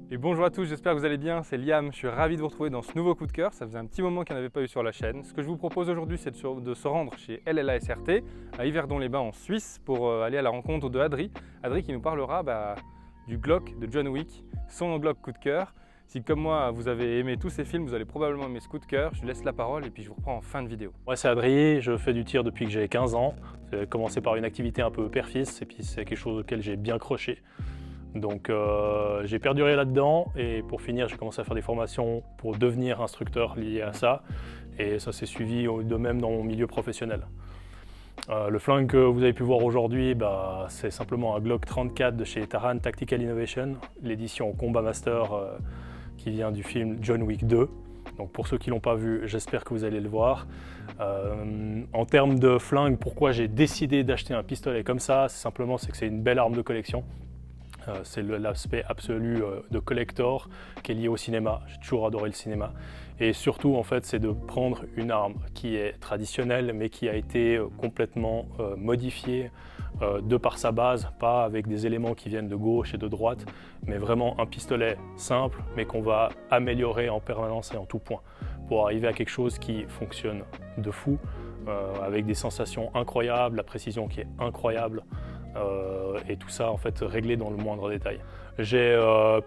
Et bonjour à tous, j'espère que vous allez bien, c'est Liam, je suis ravi de vous retrouver dans ce nouveau coup de cœur, ça faisait un petit moment qu'il n'y en avait pas eu sur la chaîne. Ce que je vous propose aujourd'hui, c'est de se rendre chez LLA SRT, à Yverdon-les-Bains en Suisse, pour aller à la rencontre de Adri qui nous parlera du Glock de John Wick, son Glock coup de cœur. Si comme moi vous avez aimé tous ces films, vous allez probablement aimer ce coup de cœur, je laisse la parole et puis je vous reprends en fin de vidéo. Moi c'est Adri, je fais du tir depuis que j'ai 15 ans. J'ai commencé par une activité un peu père-fils et puis c'est quelque chose auquel j'ai bien croché. Donc j'ai perduré là-dedans et pour finir j'ai commencé à faire des formations pour devenir instructeur lié à ça et ça s'est suivi de même dans mon milieu professionnel. Le flingue que vous avez pu voir aujourd'hui, c'est simplement un Glock 34 de chez Taran Tactical Innovation, l'édition Combat Master qui vient du film John Wick 2. Donc pour ceux qui ne l'ont pas vu, j'espère que vous allez le voir. En termes de flingue, pourquoi j'ai décidé d'acheter un pistolet comme ça, c'est que c'est une belle arme de collection. C'est l'aspect absolu de collector qui est lié au cinéma. J'ai toujours adoré le cinéma. Et surtout, en fait, c'est de prendre une arme qui est traditionnelle, mais qui a été complètement modifiée de par sa base, pas avec des éléments qui viennent de gauche et de droite, mais vraiment un pistolet simple, mais qu'on va améliorer en permanence et en tout point, pour arriver à quelque chose qui fonctionne de fou, avec des sensations incroyables, la précision qui est incroyable. Et tout ça en fait réglé dans le moindre détail. J'ai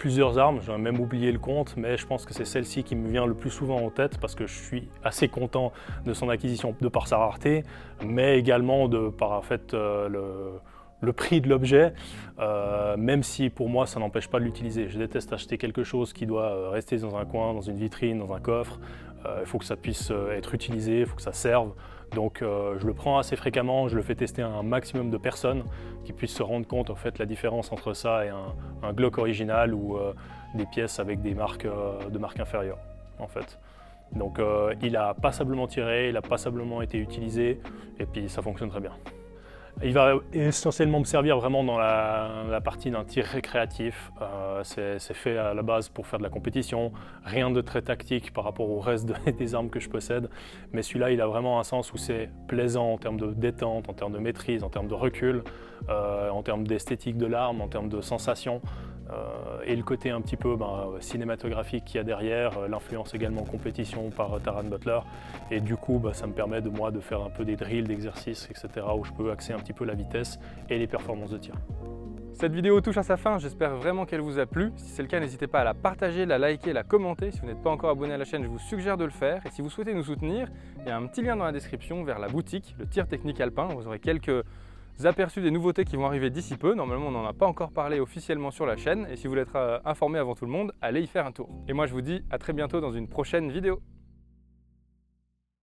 plusieurs armes, j'ai même oublié le compte, mais je pense que c'est celle-ci qui me vient le plus souvent en tête parce que je suis assez content de son acquisition de par sa rareté, mais également de par en fait, le prix de l'objet, même si pour moi ça n'empêche pas de l'utiliser. Je déteste acheter quelque chose qui doit rester dans un coin, dans une vitrine, dans un coffre. Il faut que ça puisse être utilisé, il faut que ça serve. Donc je le prends assez fréquemment, je le fais tester à un maximum de personnes qui puissent se rendre compte en fait la différence entre ça et un Glock original ou des pièces avec des marques de marque inférieure en fait. Donc il a passablement tiré, il a passablement été utilisé et puis ça fonctionne très bien. Il va essentiellement me servir vraiment dans la partie d'un tir récréatif. C'est fait à la base pour faire de la compétition, rien de très tactique par rapport au reste des armes que je possède. Mais celui-là, il a vraiment un sens où c'est plaisant en termes de détente, en termes de maîtrise, en termes de recul, en termes d'esthétique de l'arme, en termes de sensation. Et le côté un petit peu cinématographique qu'il y a derrière, l'influence également compétition par Taran Butler. Et du coup, ça me permet de faire un peu des drills, d'exercices, etc. où je peux axer un petit peu la vitesse et les performances de tir. Cette vidéo touche à sa fin, j'espère vraiment qu'elle vous a plu. Si c'est le cas, n'hésitez pas à la partager, la liker, la commenter. Si vous n'êtes pas encore abonné à la chaîne, je vous suggère de le faire. Et si vous souhaitez nous soutenir, il y a un petit lien dans la description vers la boutique, le tir technique alpin. Vous aurez quelques aperçus des nouveautés qui vont arriver d'ici peu. Normalement, on n'en a pas encore parlé officiellement sur la chaîne. Et si vous voulez être informé avant tout le monde, allez y faire un tour. Et moi, je vous dis à très bientôt dans une prochaine vidéo.